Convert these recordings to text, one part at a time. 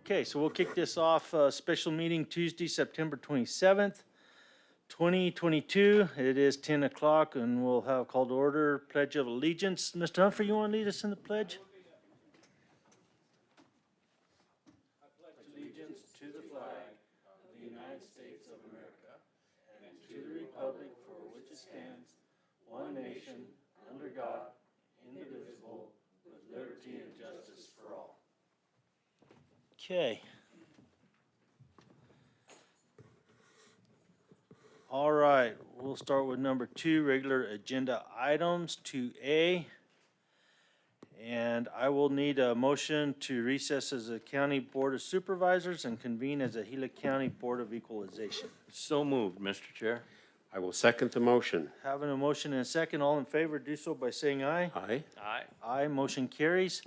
Okay, so we'll kick this off, special meeting Tuesday, September 27th, 2022. It is 10 o'clock and we'll have called to order Pledge of Allegiance. Mr. Humphrey, you want to lead us in the pledge? I pledge allegiance to the flag of the United States of America and to the republic for which it stands, one nation, under God, indivisible, with liberty and justice for all. Okay. All right, we'll start with number 2, regular agenda items, 2A. And I will need a motion to recess as a County Board of Supervisors and convene as a Gila County Board of Equalization. So moved, Mr. Chair. I will second the motion. Having a motion and a second, all in favor, do so by saying aye. Aye. Aye. Aye, motion carries.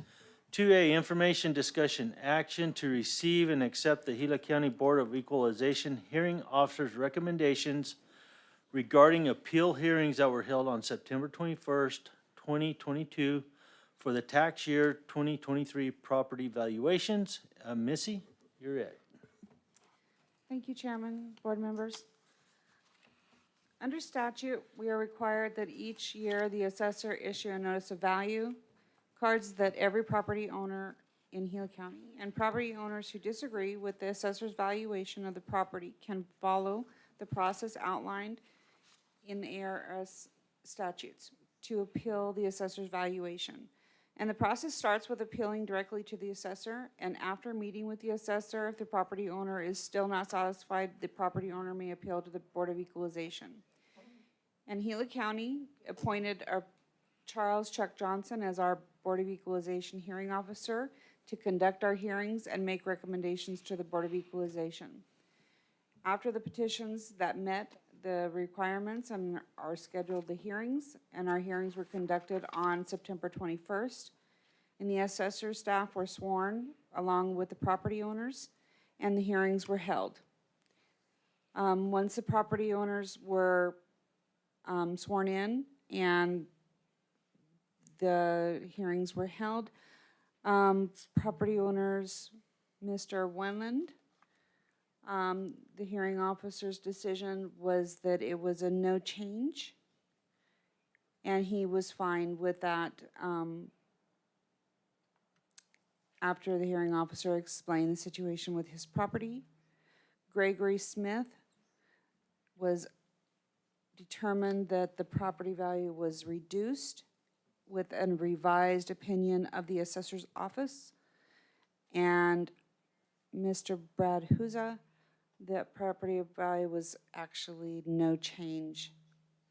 2A, information, discussion, action to receive and accept the Gila County Board of Equalization hearing officer's recommendations regarding appeal hearings that were held on September 21st, 2022 for the tax year 2023 property valuations. Missy, you're it. Thank you, Chairman, board members. Under statute, we are required that each year the assessor issue a notice of value cards that every property owner in Gila County and property owners who disagree with the assessor's valuation of the property can follow the process outlined in the ARS statutes to appeal the assessor's valuation. And the process starts with appealing directly to the assessor, and after meeting with the assessor, if the property owner is still not satisfied, the property owner may appeal to the Board of Equalization. And Gila County appointed Charles Chuck Johnson as our Board of Equalization hearing officer to conduct our hearings and make recommendations to the Board of Equalization. After the petitions that met the requirements and are scheduled the hearings, and our hearings were conducted on September 21st, and the assessor staff were sworn along with the property owners, and the hearings were held. Once the property owners were sworn in and the hearings were held, property owners, Mr. Wenland, the hearing officer's decision was that it was a no change, and he was fine with that after the hearing officer explained the situation with his property. Gregory Smith was determined that the property value was reduced with a revised opinion of the assessor's office. And Mr. Brad Huza, that property value was actually no change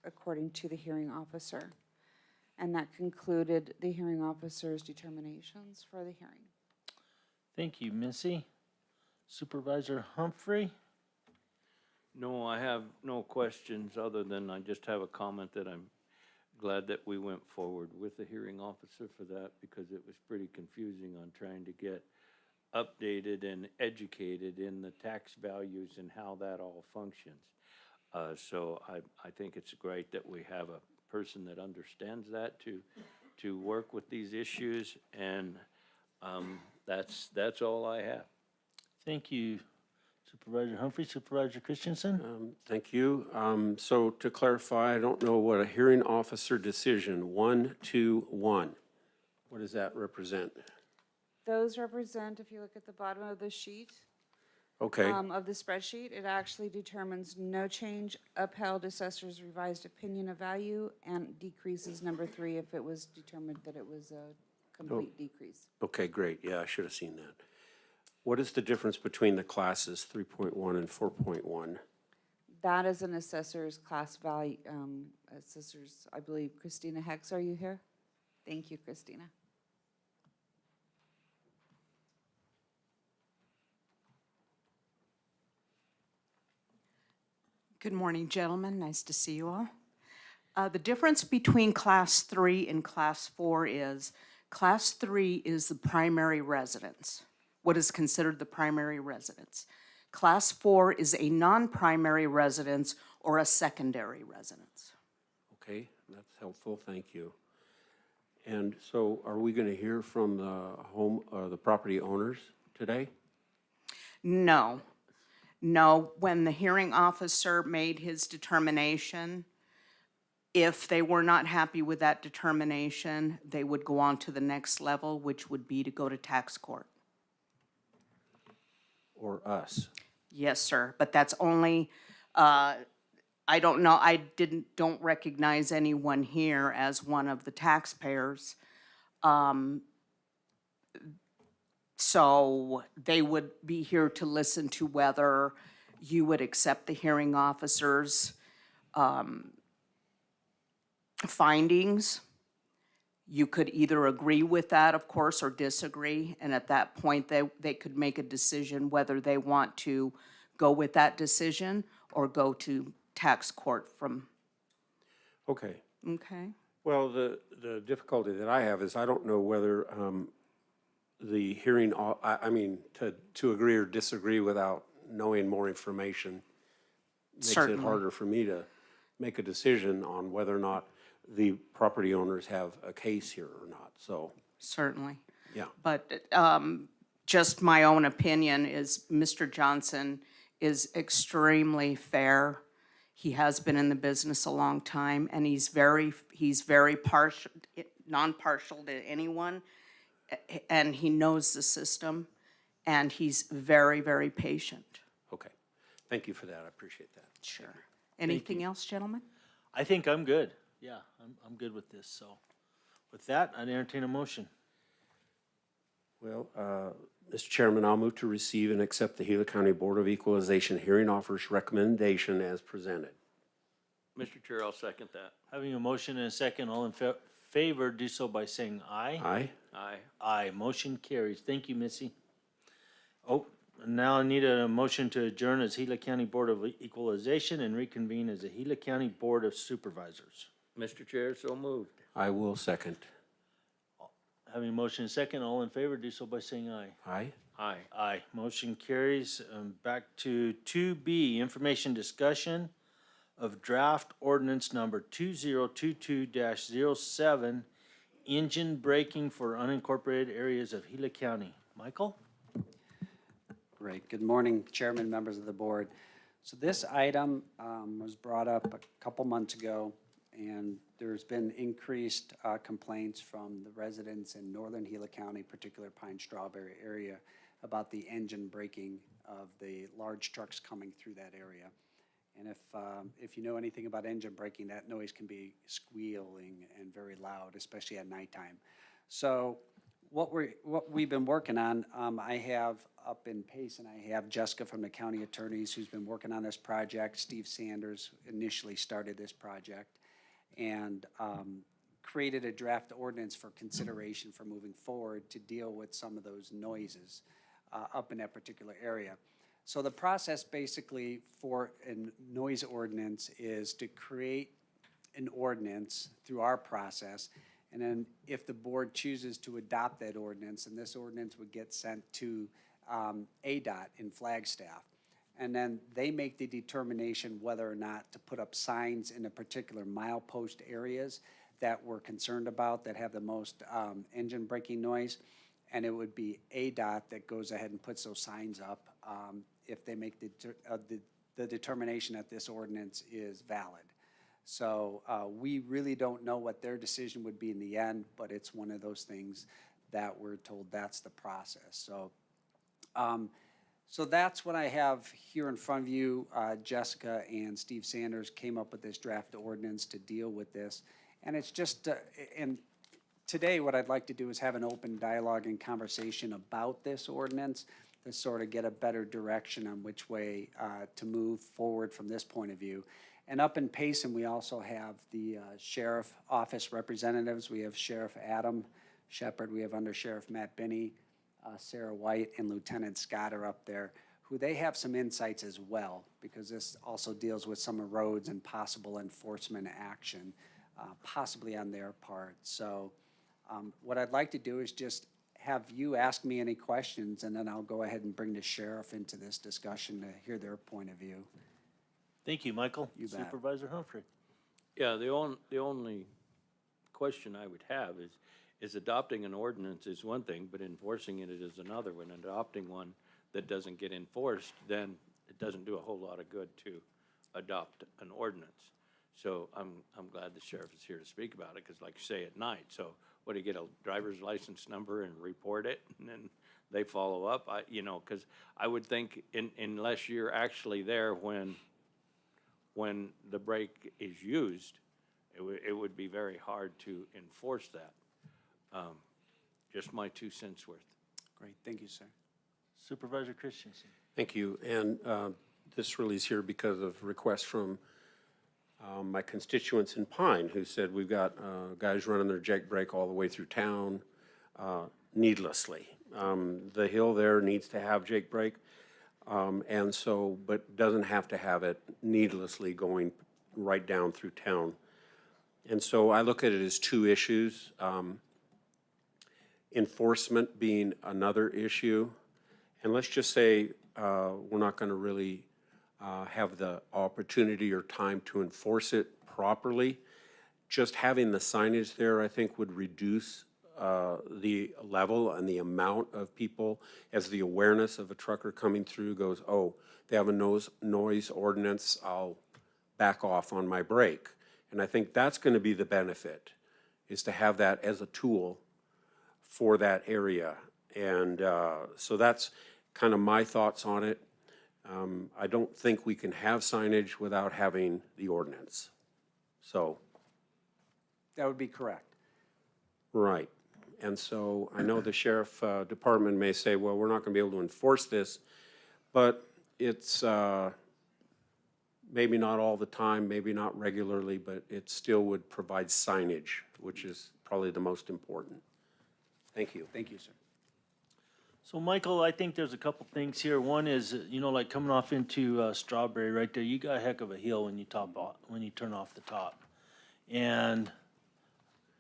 according to the hearing officer. And that concluded the hearing officer's determinations for the hearing. Thank you, Missy. Supervisor Humphrey? No, I have no questions other than I just have a comment that I'm glad that we went forward with the hearing officer for that, because it was pretty confusing on trying to get updated and educated in the tax values and how that all functions. So I think it's great that we have a person that understands that to work with these issues, and that's all I have. Thank you, Supervisor Humphrey. Supervisor Christensen? Thank you. So to clarify, I don't know what a hearing officer decision 121, what does that represent? Those represent, if you look at the bottom of the sheet, Okay. of the spreadsheet, it actually determines no change, upheld assessor's revised opinion of value, and decreases number 3 if it was determined that it was a complete decrease. Okay, great. Yeah, I should have seen that. What is the difference between the classes 3.1 and 4.1? That is an assessor's class value, assessor's, I believe, Christina Hex, are you here? Thank you, Christina. Good morning, gentlemen. Nice to see you all. The difference between Class 3 and Class 4 is Class 3 is the primary residence, what is considered the primary residence. Class 4 is a non-primary residence or a secondary residence. Okay, that's helpful. Thank you. And so are we going to hear from the property owners today? No. No, when the hearing officer made his determination, if they were not happy with that determination, they would go on to the next level, which would be to go to tax court. Or us? Yes, sir, but that's only, I don't know, don't recognize anyone here as one of the taxpayers. So they would be here to listen to whether you would accept the hearing officer's findings. You could either agree with that, of course, or disagree, and at that point, they could make a decision whether they want to go with that decision or go to tax court from, Okay. okay? Well, the difficulty that I have is I don't know whether the hearing, I mean, to agree or disagree without knowing more information makes it Certainly. harder for me to make a decision on whether or not the property owners have a case here or not, so, Certainly. yeah. But just my own opinion is Mr. Johnson is extremely fair. He has been in the business a long time, and he's very partial, non-partial to anyone, and he knows the system, and he's very, very patient. Okay. Thank you for that. I appreciate that. Sure. Anything else, gentlemen? I think I'm good. Yeah, I'm good with this, so. With that, I'd entertain a motion. Well, Mr. Chairman, I'll move to receive and accept the Gila County Board of Equalization hearing officer's recommendation as presented. Mr. Chair, I'll second that. Having a motion and a second, all in favor, do so by saying aye. Aye? Aye. Aye, motion carries. Thank you, Missy. Oh, and now I need a motion to adjourn as Gila County Board of Equalization and reconvene as the Gila County Board of Supervisors. Mr. Chair, so moved. I will second. Having a motion and a second, all in favor, do so by saying aye. Aye? Aye. Aye, motion carries. Back to 2B, information discussion of draft ordinance number 2022-07, engine braking for unincorporated areas of Gila County. Michael? Great. Good morning, Chairman, members of the board. So this item was brought up a couple months ago, and there's been increased complaints from the residents in northern Gila County, particular Pine Strawberry area, about the engine braking of the large trucks coming through that area. And if you know anything about engine braking, that noise can be squealing and very loud, especially at nighttime. So what we've been working on, I have up in Payson, I have Jessica from the county attorneys who's been working on this project. Steve Sanders initially started this project and created a draft ordinance for consideration for moving forward to deal with some of those noises up in that particular area. So the process basically for a noise ordinance is to create an ordinance through our process, and then if the board chooses to adopt that ordinance, and this ordinance would get sent to ADOT in Flagstaff, and then they make the determination whether or not to put up signs in the particular milepost areas that we're concerned about that have the most engine braking noise, and it would be ADOT that goes ahead and puts those signs up if they make the determination that this ordinance is valid. So we really don't know what their decision would be in the end, but it's one of those things that we're told that's the process. So so that's what I have here in front of you. Jessica and Steve Sanders came up with this draft ordinance to deal with this. And it's just, and today what I'd like to do is have an open dialogue and conversation about this ordinance to sort of get a better direction on which way to move forward from this point of view. And up in Payson, we also have the sheriff office representatives. We have Sheriff Adam Shepard, we have Under Sheriff Matt Binney, Sarah White, and Lieutenant Scott are up there, who they have some insights as well, because this also deals with some of roads and possible enforcement action, possibly on their part. So what I'd like to do is just have you ask me any questions, and then I'll go ahead and bring the sheriff into this discussion to hear their point of view. Thank you, Michael. You bet. Supervisor Humphrey. Yeah, the only question I would have is adopting an ordinance is one thing, but enforcing it is another one. Adopting one, that doesn't get enforced, then it doesn't do a whole lot of good to adopt an ordinance. So I'm glad the sheriff is here to speak about it, because like you say, at night, so what, do you get a driver's license number and report it, and then they follow up? Because I would think unless you're actually there when the brake is used, it would be very hard to enforce that. Just my 2 cents worth. Great, thank you, sir. Supervisor Christensen. Thank you. And this really is here because of requests from my constituents in Pine, who said we've got guys running their jake brake all the way through town needlessly. The hill there needs to have jake brake, and so, but doesn't have to have it needlessly going right down through town. And so I look at it as 2 issues. Enforcement being another issue. And let's just say we're not going to really have the opportunity or time to enforce it properly. Just having the signage there, I think, would reduce the level and the amount of people as the awareness of a trucker coming through goes, oh, they have a noise ordinance, I'll back off on my brake. And I think that's going to be the benefit, is to have that as a tool for that area. And so that's kind of my thoughts on it. I don't think we can have signage without having the ordinance. So. That would be correct. Right. And so I know the sheriff department may say, well, we're not going to be able to enforce this, but it's maybe not all the time, maybe not regularly, but it still would provide signage, which is probably the most important. Thank you. Thank you, sir. So, Michael, I think there's a couple things here. One is, like coming off into Strawberry right there, you got a heck of a hill when you turn off the top. And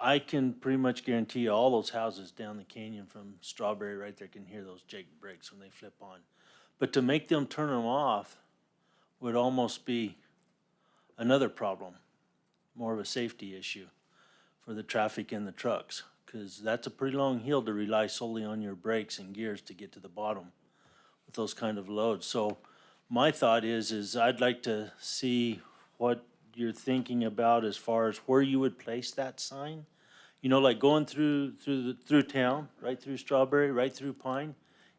I can pretty much guarantee you all those houses down the canyon from Strawberry right there can hear those jake brakes when they flip on. But to make them turn them off would almost be another problem, more of a safety issue for the traffic and the trucks, because that's a pretty long hill to rely solely on your brakes and gears to get to the bottom with those kind of loads. So my thought is I'd like to see what you're thinking about as far as where you would place that sign. Like going through town, right through Strawberry, right through Pine.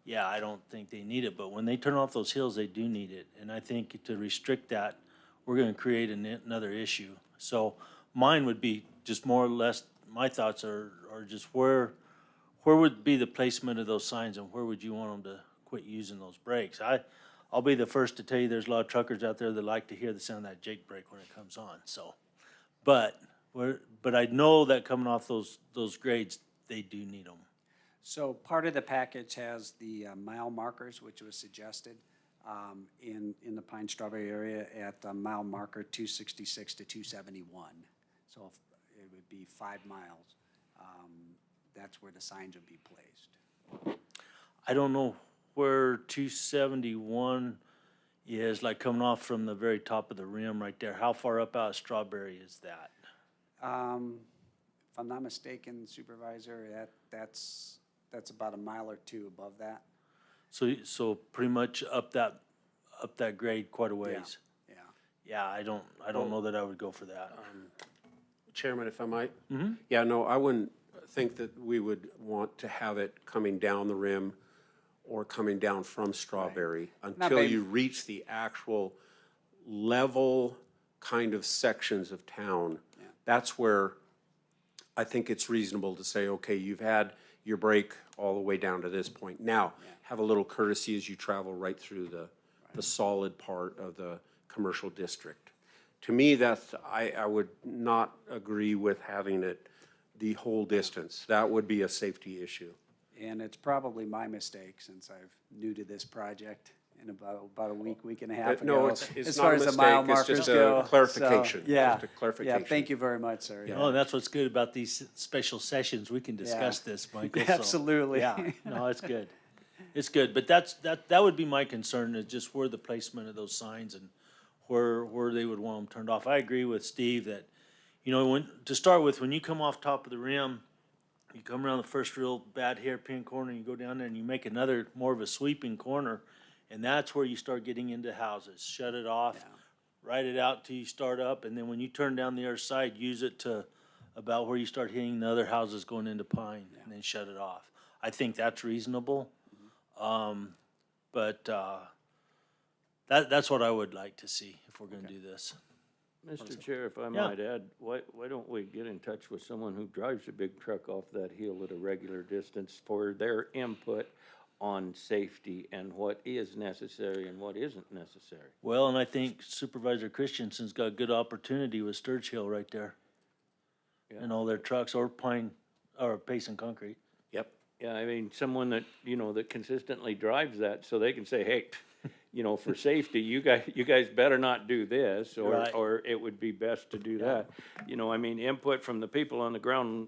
Yeah, I don't think they need it, but when they turn off those hills, they do need it. And I think to restrict that, we're gonna create another issue. So mine would be just more or less, my thoughts are just where would be the placement of those signs, and where would you want them to quit using those brakes? I'll be the first to tell you there's a lot of truckers out there that like to hear the sound of that jake brake when it comes on, so. But I know that coming off those grades, they do need them. So part of the package has the mile markers, which was suggested in the Pine Strawberry area at mile marker 266 to 271. So it would be 5 miles. That's where the signs would be placed. I don't know where 271 is, like coming off from the very top of the rim right there. How far up out of Strawberry is that? If I'm not mistaken, Supervisor, that's about a mile or 2 above that. So pretty much up that grade quite a ways. Yeah. Yeah, I don't know that I would go for that. Chairman, if I might? Mm-hmm. Yeah, no, I wouldn't think that we would want to have it coming down the rim or coming down from Strawberry until you reach the actual level kind of sections of town. Yeah. That's where I think it's reasonable to say, okay, you've had your break all the way down to this point. Now, have a little courtesy as you travel right through the solid part of the commercial district. To me, I would not agree with having it the whole distance. That would be a safety issue. And it's probably my mistake, since I'm new to this project in about a week and a half ago. No, it's as not far a as the mistake, mile it's markers just go. a clarification. So, yeah, Just a clarification. yeah, thank you very much, sir. Yeah. Oh, that's what's good about these special sessions. We can discuss this, Michael. so, Absolutely. Yeah, no, it's good. It's good, but that would be my concern, is just where the placement of those signs and where they would want them turned off. I agree with Steve that, to start with, when you come off top of the rim, you come around the first real bad hairpin corner, you go down there and you make another, more of a sweeping corner, and that's where you start getting into houses. Shut it off, ride it out till you start up, and then when you turn down the other side, use it to about where you start hitting the other houses going into Pine, and then shut it off. I think that's reasonable. But that's what I would like to see if we're gonna do this. Mr. Chair, if I might add, why don't we get in touch with someone who drives a big truck off that hill at a regular distance for their input on safety and what is necessary and what isn't necessary? Well, and I think Supervisor Christensen's got a good opportunity with Sturge Hill right there. And all their trucks, or Pine, or Pace and Concrete. Yep. Yeah, I mean, someone that, you know, that consistently drives that, so they can say, hey, you know, for safety, you guys better not do this, Right. or it would be best to do that. You know, I mean, input from the people on the ground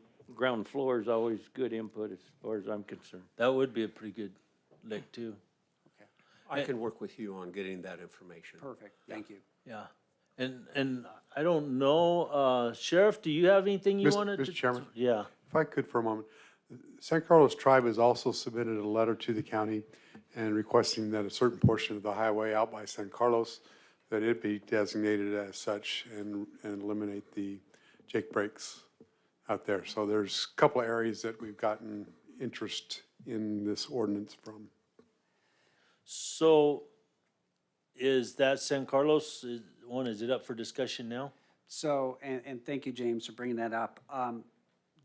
floor is always good input as far as I'm concerned. That would be a pretty good lick too. I can work with you on getting that information. Perfect, thank you. Yeah. And I don't know, Sheriff, do you have anything you Mr. wanted to? Mr. Chairman? Yeah. If I could for a moment, San Carlos Tribe has also submitted a letter to the county and requesting that a certain portion of the highway out by San Carlos, that it be designated as such and eliminate the Jake breaks out there. So there's a couple of areas that we've gotten interest in this ordinance from. So is that San Carlos one, is it up for discussion now? So, and thank you, James, for bringing that up.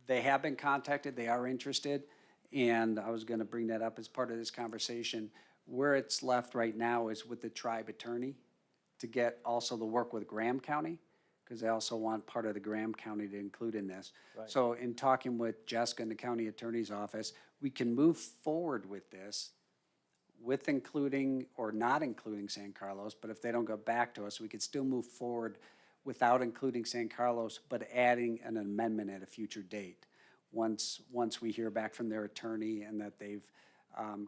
They have been contacted, they are interested, and I was gonna bring that up as part of this conversation. Where it's left right now is with the tribe attorney to get also the work with Graham County, because they also want part of the Graham County to include in this. So in talking with Jessica in the county attorney's office, we can move forward with this with including or not including San Carlos, but if they don't go back to us, we could still move forward without including San Carlos, but adding an amendment at a future date. Once we hear back from their attorney and that they've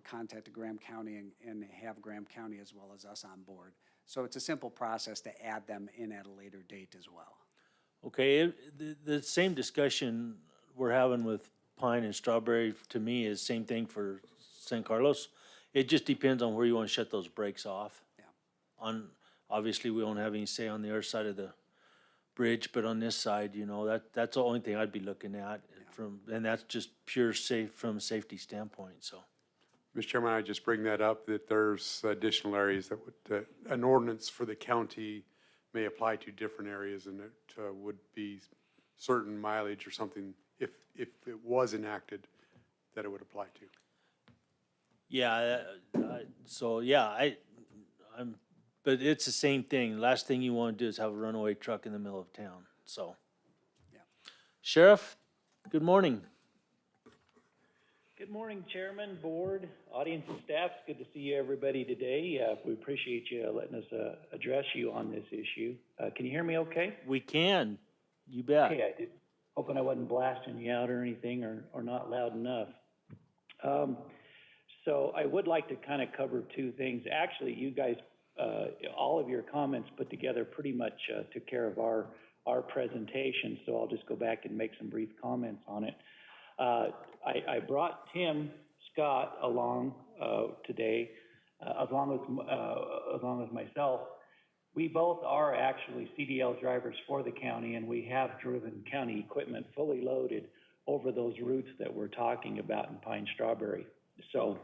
contacted Graham County and have Graham County as well as us on board. So it's a simple process to add them in at a later date as well. Okay, the same discussion we're having with Pine and Strawberry, to me, is same thing for San Carlos. It just depends on where you want to shut those breaks off. Yeah. Obviously, we don't have any say on the other side of the bridge, but on this side, you know, that's the only thing I'd be looking at and that's just pure from a safety standpoint, so. Mr. Chairman, I just bring that up, that there's additional areas that would, an ordinance for the county may apply to different areas, and it would be certain mileage or something, if it was enacted, that it would apply to. Yeah, so, yeah, but it's the same thing. Last thing you want to do is have a runaway truck in the middle of town, so. Yeah. Sheriff, good morning. Good morning, Chairman, Board, audience and staff. It's good to see everybody today. We appreciate you letting us address you on this issue. Can you hear me okay? We can, you bet. Okay, I did. Hoping I wasn't blasting you out or anything or not loud enough. So I would like to kind of cover two things. Actually, you guys, all of your comments put together pretty much took care of our presentation, so I'll just go back and make some brief comments on it. I brought Tim Scott along today, along with myself. We both are actually CDL drivers for the county, and we have driven county equipment fully loaded over those routes that we're talking about in Pine Strawberry. So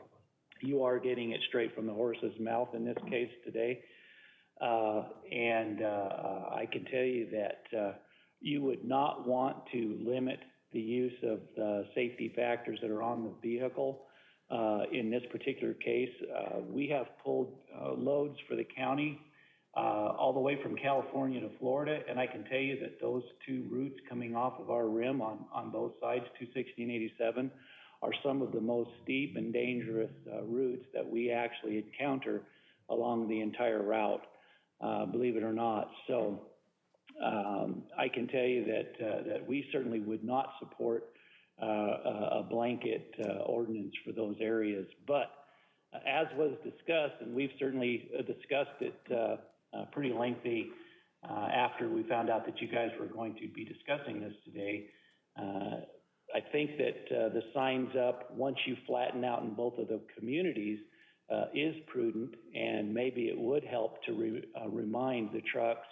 you are getting it straight from the horse's mouth in this case today. I can tell you that you would not want to limit the use of the safety factors that are on the vehicle. In this particular case, we have pulled loads for the county all the way from California to Florida, and I can tell you that those two routes coming off of our rim on both sides, 260 and 87, are some of the most steep and dangerous routes that we actually encounter along the entire route, believe it or not. So I can tell you that we certainly would not support a blanket ordinance for those areas. But as was discussed, and we've certainly discussed it pretty lengthy after we found out that you guys were going to be discussing this today, I think that the signs up, once you flatten out in both of the communities, is prudent, and maybe it would help to remind the trucks,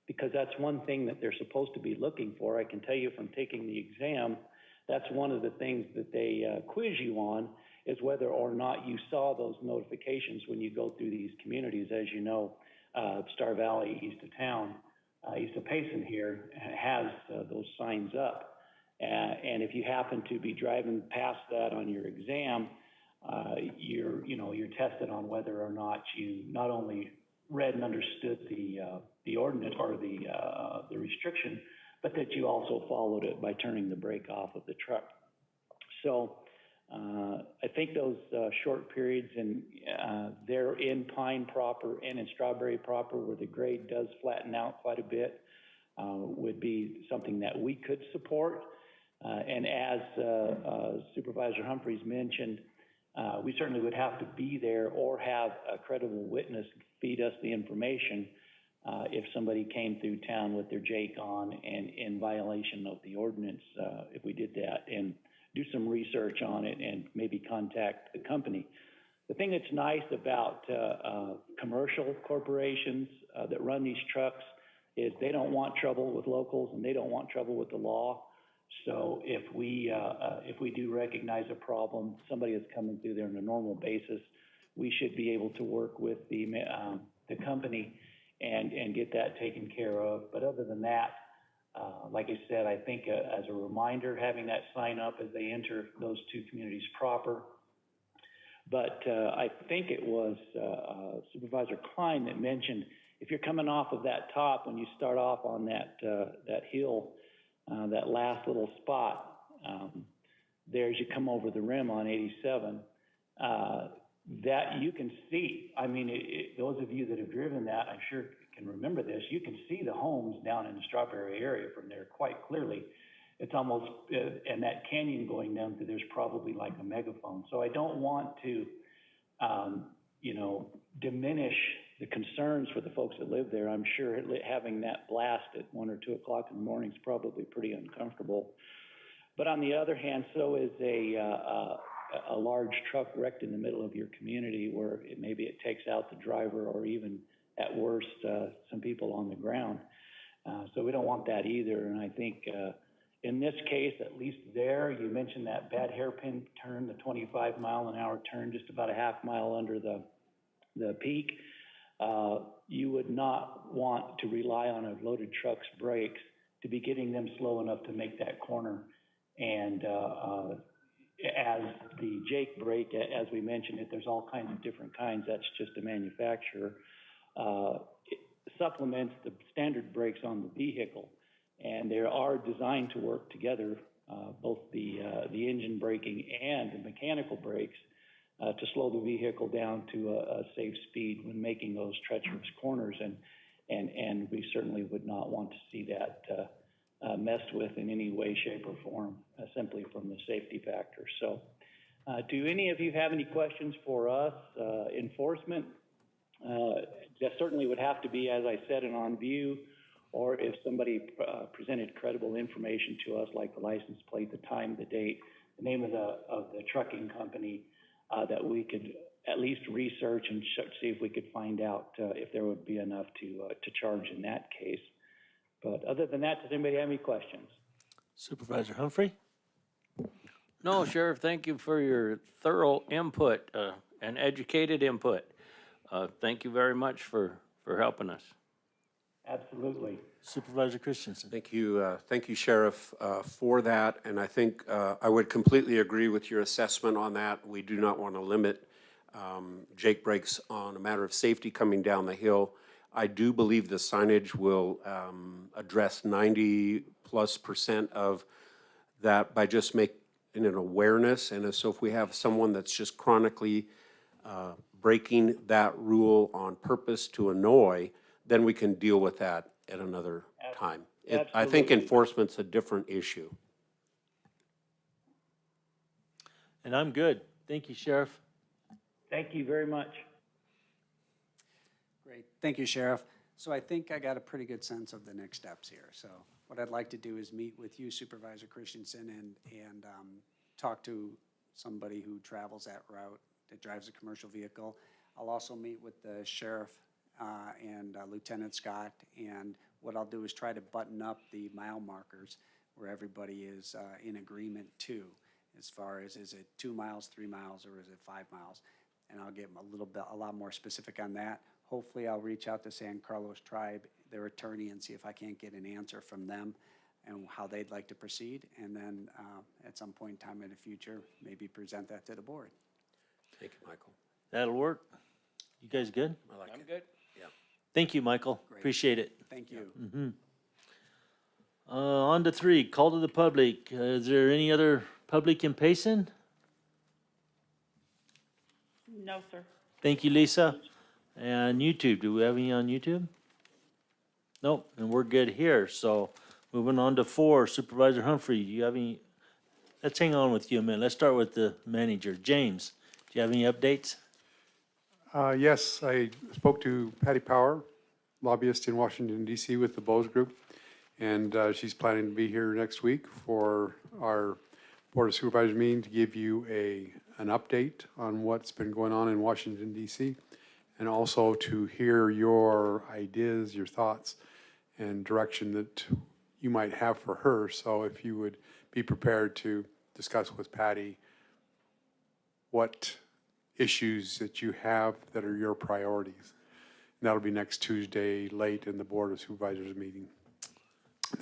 because that's one thing that they're supposed to be looking for. I can tell you from taking the exam, that's one of the things that they quiz you on, is whether or not you saw those notifications when you go through these communities. As you know, Star Valley, east of town, east of Payson here, has those signs up. And if you happen to be driving past that on your exam, you're tested on whether or not you not only read and understood the ordinance or the restriction, but that you also followed it by turning the brake off of the truck. So I think those short periods, and they're in Pine proper and in Strawberry proper, where the grade does flatten out quite a bit, would be something that we could support. And as Supervisor Humphreys mentioned, we certainly would have to be there or have a credible witness feed us the information if somebody came through town with their Jake on and in violation of the ordinance, if we did that, and do some research on it and maybe contact the company. The thing that's nice about commercial corporations that run these trucks is they don't want trouble with locals, and they don't want trouble with the law. So if we do recognize a problem, somebody is coming through there on a normal basis, we should be able to work with the company and get that taken care of. But other than that, like I said, I think as a reminder, having that sign up as they enter those two communities proper. But I think it was Supervisor Klein that mentioned, if you're coming off of that top, when you start off on that hill, that last little spot, there as you come over the rim on 87, that you can see. I mean, those of you that have driven that, I'm sure can remember this. You can see the homes down in the Strawberry area from there quite clearly. It's almost, and that canyon going down through, there's probably like a megaphone. So I don't want to, diminish the concerns for the folks that live there. I'm sure having that blast at 1 or 2 o'clock in the morning is probably pretty uncomfortable. But on the other hand, so is a large truck wrecked in the middle of your community, where maybe it takes out the driver, or even at worst, some people on the ground. So we don't want that either. And I think in this case, at least there, you mentioned that bad hairpin turn, the 25-mile-an-hour turn, just about a half mile under the peak. You would not want to rely on a loaded truck's brakes to be getting them slow enough to make that corner. And as the Jake brake, as we mentioned it, there's all kinds of different kinds. That's just a manufacturer. It supplements the standard brakes on the vehicle, and they are designed to work together, both the engine braking and the mechanical brakes, to slow the vehicle down to a safe speed when making those treacherous corners, and we certainly would not want to see that messed with in any way, shape, or form, simply from the safety factor. So, do any of you have any questions for us? Enforcement, that certainly would have to be, as I said, an on view, or if somebody presented credible information to us, like the license plate, the time, the date, the name of the trucking company, that we could at least research and see if we could find out if there would be enough to charge in that case. But other than that, does anybody have any questions? Supervisor Humphrey? No, Sheriff, thank you for your thorough input and educated input. Thank you very much for helping us. Absolutely. Supervisor Christensen? Thank you, Sheriff, for that. And I think I would completely agree with your assessment on that. We do not want to limit Jake brakes on a matter of safety coming down the hill. I do believe the signage will address 90+% of that by just making an awareness. And so if we have someone that's just chronically breaking that rule on purpose to annoy, then we can deal with that at another time. I think Absolutely. enforcement's a different issue. And I'm good. Thank you, Sheriff. Thank you very much. Great, thank you, Sheriff. So I think I got a pretty good sense of the next steps here. So what I'd like to do is meet with you, Supervisor Christensen, and talk to somebody who travels that route, that drives a commercial vehicle. I'll also meet with the sheriff and Lieutenant Scott, and what I'll do is try to button up the mile markers where everybody is in agreement too, as far as, is it 2 miles, 3 miles, or is it 5 miles? And I'll get a lot more specific on that. Hopefully, I'll reach out to San Carlos Tribe, their attorney, and see if I can't get an answer from them and how they'd like to proceed. And then at some point in time in the future, maybe present that to the board. Thank you, Michael. That'll work. You guys good? I like it. good. Thank you, Michael. Great. Appreciate it. Thank you. On to 3, call to the public. Is there any other public in Payson? No, sir. Thank you, Lisa. And YouTube, do we have any on YouTube? Nope, and we're good here. So moving on to 4, Supervisor Humphrey, do you have any? Let's hang on with you a minute. Let's start with the manager. James, do you have any updates? Yes, I spoke to Patty Power, lobbyist in Washington DC with the BOS Group, and she's planning to be here next week for our Board of Supervisors meeting to give you an update on what's been going on in Washington DC, and also to hear your ideas, your thoughts, and direction that you might have for her. So if you would be prepared to discuss with Patty what issues that you have that are your priorities. And that'll be next Tuesday, late in the Board of Supervisors meeting.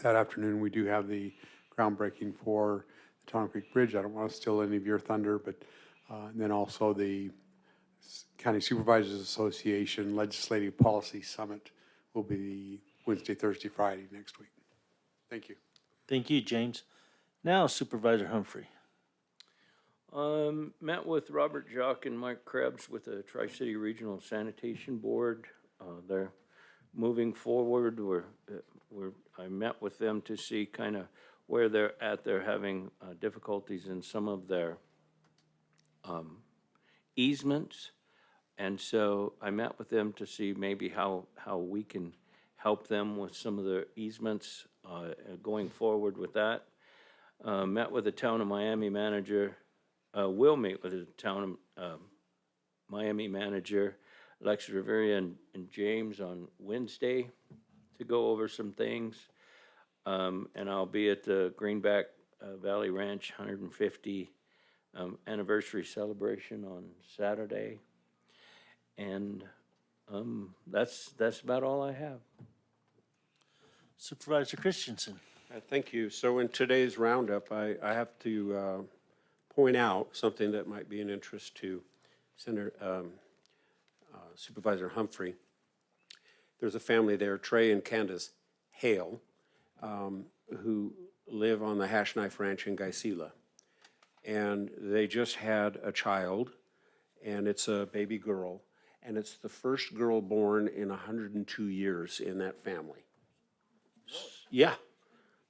That afternoon, we do have the groundbreaking for the Tunnel Creek Bridge. I don't want to steal any of your thunder, but and then also the County Supervisors Association Legislative Policy Summit will be Wednesday, Thursday, Friday next week. Thank you. Thank you, James. Now Supervisor Humphrey. Met with Robert Jock and Mike Krebs with the Tri-City Regional Sanitation Board. They're moving forward. I met with them to see kind of where they're at. They're having difficulties in some of their easements. And so I met with them to see maybe how we can help them with some of their easements going forward with that. Met with the Town of Miami manager. Will meet with the Town of Miami manager, Alexis Rivera and James on Wednesday to go over some things. And I'll be at the Greenback Valley Ranch 150 anniversary celebration on Saturday. And that's about all I have. Supervisor Christensen. Thank you. So in today's roundup, I have to point out something that might be an interest to Senator Supervisor Humphrey. There's a family there, Trey and Candace Hale, who live on the Hash Knife Ranch in Gila. And they just had a child, and it's a baby girl, and it's the first girl born in 102 years in that family. Yeah.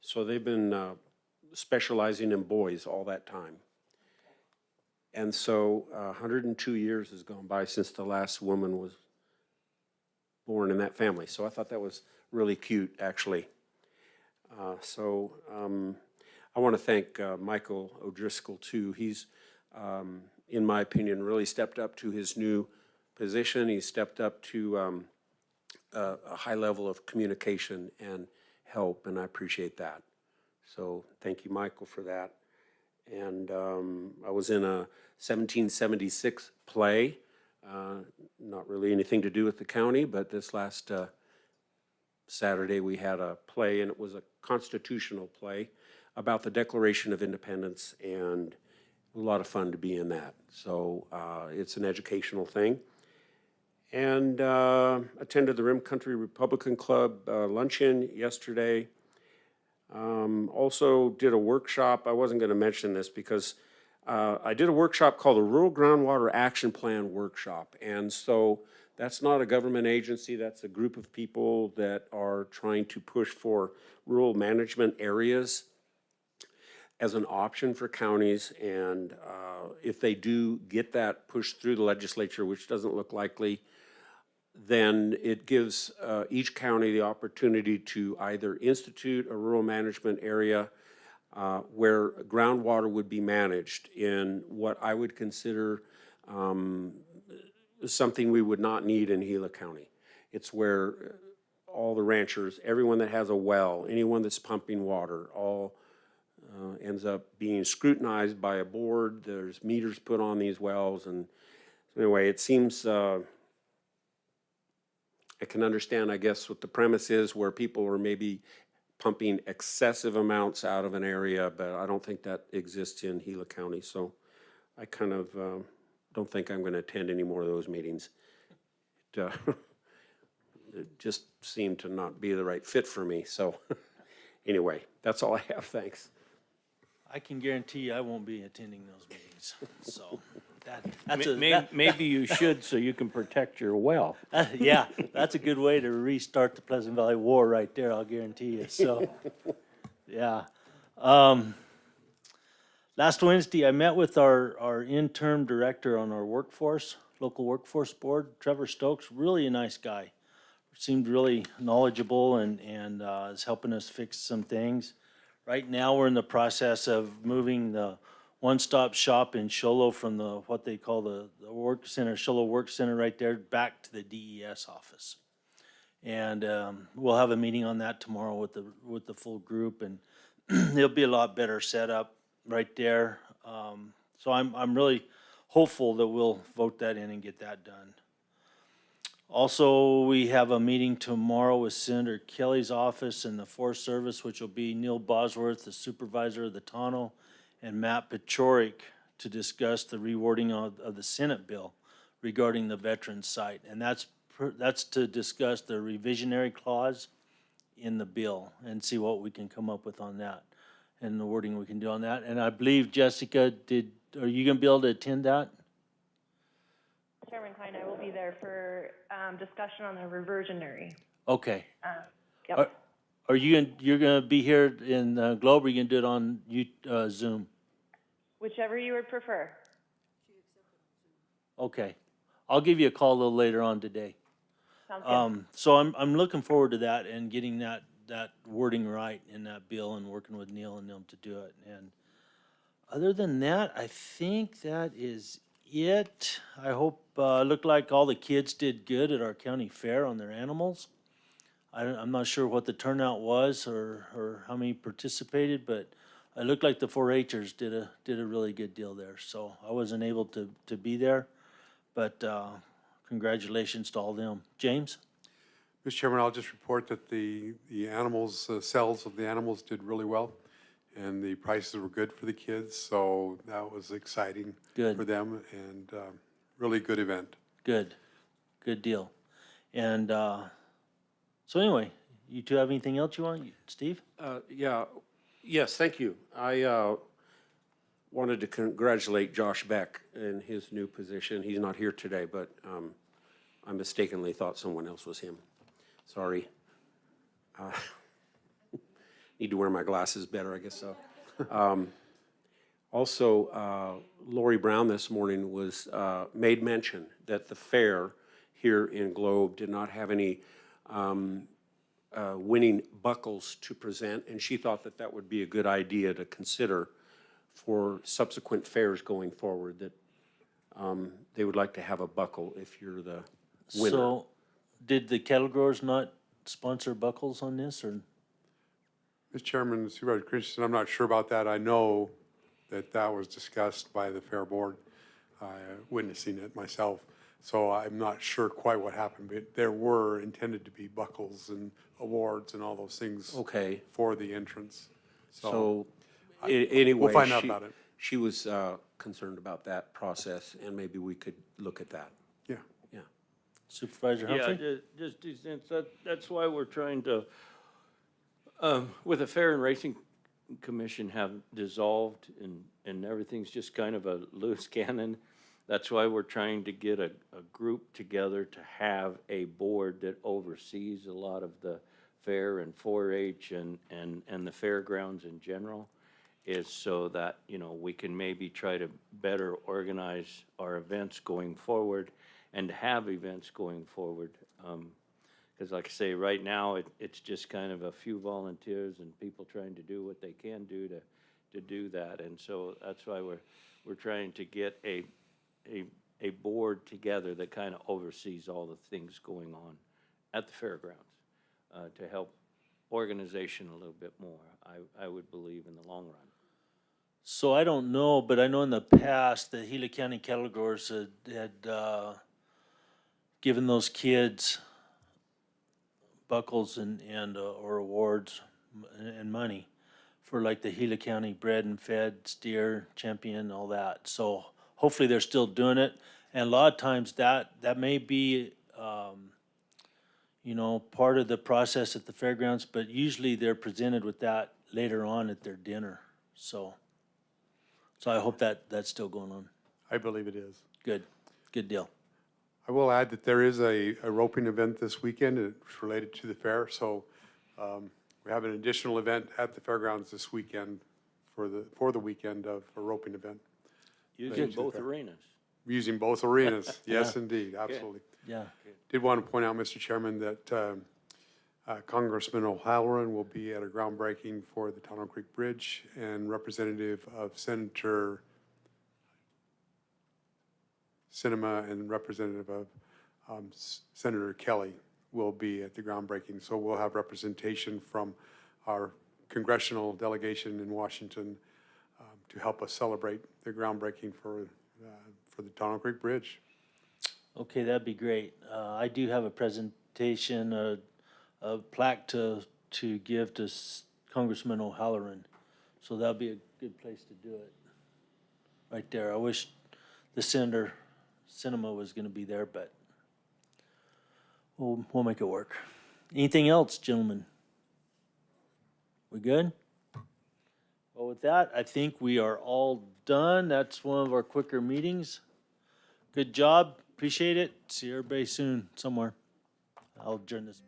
So they've been specializing in boys all that time. And so 102 years has gone by since the last woman was born in that family. So I thought that was really cute, actually. I want to thank Michael O'Driscoll, too. He's, in my opinion, really stepped up to his new position. He's stepped up to a high level of communication and help, and I appreciate that. So thank you, Michael, for that. And I was in a 1776 play, not really anything to do with the county, but this last Saturday we had a play, and it was a constitutional play about the Declaration of Independence, and a lot of fun to be in that. So it's an educational thing. And attended the Rim Country Republican Club luncheon yesterday. Also did a workshop. I wasn't going to mention this because I did a workshop called the Rural Groundwater Action Plan Workshop. And so that's not a government agency. That's a group of people that are trying to push for rural management areas as an option for counties. And if they do get that pushed through the legislature, which doesn't look likely, then it gives each county the opportunity to either institute a rural management area where groundwater would be managed in what I would consider something we would not need in Gila County. It's where all the ranchers, everyone that has a well, anyone that's pumping water, all ends up being scrutinized by a board. There's meters put on these wells, and anyway, it seems I can understand, I guess, what the premise is, where people are maybe pumping excessive amounts out of an area, but I don't think that exists in Gila County. So I kind of don't think I'm going to attend any more of those meetings. It just seemed to not be the right fit for me. So anyway, that's all I have. Thanks. I can guarantee you I won't be attending those meetings, so that, Maybe you should so you can protect your well. yeah, that's a good way to restart the Pleasant Valley War right there, I'll guarantee you, so, yeah. Last Wednesday, I met with our interim director on our workforce, local workforce board, Trevor Stokes, really a nice guy. Seemed really knowledgeable and is helping us fix some things. Right now, we're in the process of moving the one-stop shop in Sholo from what they call the work center, Sholo Work Center right there, back to the DES office. And we'll have a meeting on that tomorrow with the full group, and it'll be a lot better set up right there. So I'm really hopeful that we'll vote that in and get that done. Also, we have a meeting tomorrow with Senator Kelly's office and the Forest Service, which will be Neil Bosworth, the supervisor of the Tonto, and Matt Pachorik to discuss the rewording of the Senate bill regarding the veterans site. And that's to discuss the revisionary clause in the bill and see what we can come up with on that and the wording we can do on that. And I believe, Jessica, are you gonna be able to attend that? Chairman Klein, I will be there for discussion on the reversionary. Okay. Yep. You're gonna be here in Globe, or are you gonna do it on Zoom? Whichever you would prefer. Okay. I'll give you a call a little later on today. Sounds good. So I'm looking forward to that and getting that wording right in that bill and working with Neil and them to do it. And other than that, I think that is it. I hope, looked like all the kids did good at our county fair on their animals. I'm not sure what the turnout was or how many participated, but it looked like the 4-H'ers did a really good deal there. So I wasn't able to be there, but congratulations to all them. James? Mr. Chairman, I'll just report that the animals, sales of the animals did really well, and the prices were good for the kids, so that was exciting Good. for them, and really good event. Good deal. And so anyway, you two have anything else you want, Steve? Yes, thank you. I wanted to congratulate Josh Beck in his new position. He's not here today, but I mistakenly thought someone else was him. Sorry. Need to wear my glasses better, I guess so. Also, Lori Brown this morning was made mention that the fair here in Globe did not have any winning buckles to present, and she thought that that would be a good idea to consider for subsequent fairs going forward, that they would like to have a buckle if you're the winner. So, did the cattle growers not sponsor buckles on this, or? Mr. Chairman, Supervisor Christensen, I'm not sure about that. I know that that was discussed by the Fair Board, witnessing it myself. So I'm not sure quite what happened, but there were intended to be buckles and awards and all those things Okay, for the entrance. so anyway. We'll find out about it. She was concerned about that process, and maybe we could look at that. Yeah. Yeah. Supervisor Yeah, Humphrey? just 2 cents. That's why we're trying to, with the Fair and Racing Commission have dissolved and everything's just kind of a loose cannon. That's why we're trying to get a group together to have a board that oversees a lot of the fair and 4-H and the fairgrounds in general, is so that, we can maybe try to better organize our events going forward and have events going forward Because like I say, right now, it's just kind of a few volunteers and people trying to do what they can do to do that. And so that's why we're trying to get a board together that kind of oversees all the things going on at the fairgrounds to help organization a little bit more, I would believe, in the long run. So I don't know, but I know in the past, the Gila County Cattle Growers had given those kids buckles and or awards and money for like the Gila County Bred and Fed Steer Champion, all that. So hopefully they're still doing it. And a lot of times that may be, you know, part of the process at the fairgrounds, but usually they're presented with that later on at their dinner. So I hope that's still going on. I believe it is. Good deal. I will add that there is a roping event this weekend. It's related to the fair. So we have an additional event at the fairgrounds this weekend for the weekend of a roping event. Using both arenas. Using both arenas. Yes, indeed. Absolutely. Yeah. Did want to point out, Mr. Chairman, that Congressman O'Halloran will be at a groundbreaking for the Tunnel Creek Bridge, and representative of Senator Sinema and representative of Senator Kelly will be at the groundbreaking. So we'll have representation from our congressional delegation in Washington to help us celebrate the groundbreaking for the Tunnel Creek Bridge. Okay, that'd be great. I do have a presentation, a plaque to give to Congressman O'Halloran. So that'd be a good place to do it. Right there. I wish the Senator Cinema was gonna be there, but we'll make it work. Anything else, gentlemen? We good? Well, with that, I think we are all done. That's one of our quicker meetings. Good job. Appreciate it. See everybody soon somewhere. I'll adjourn this.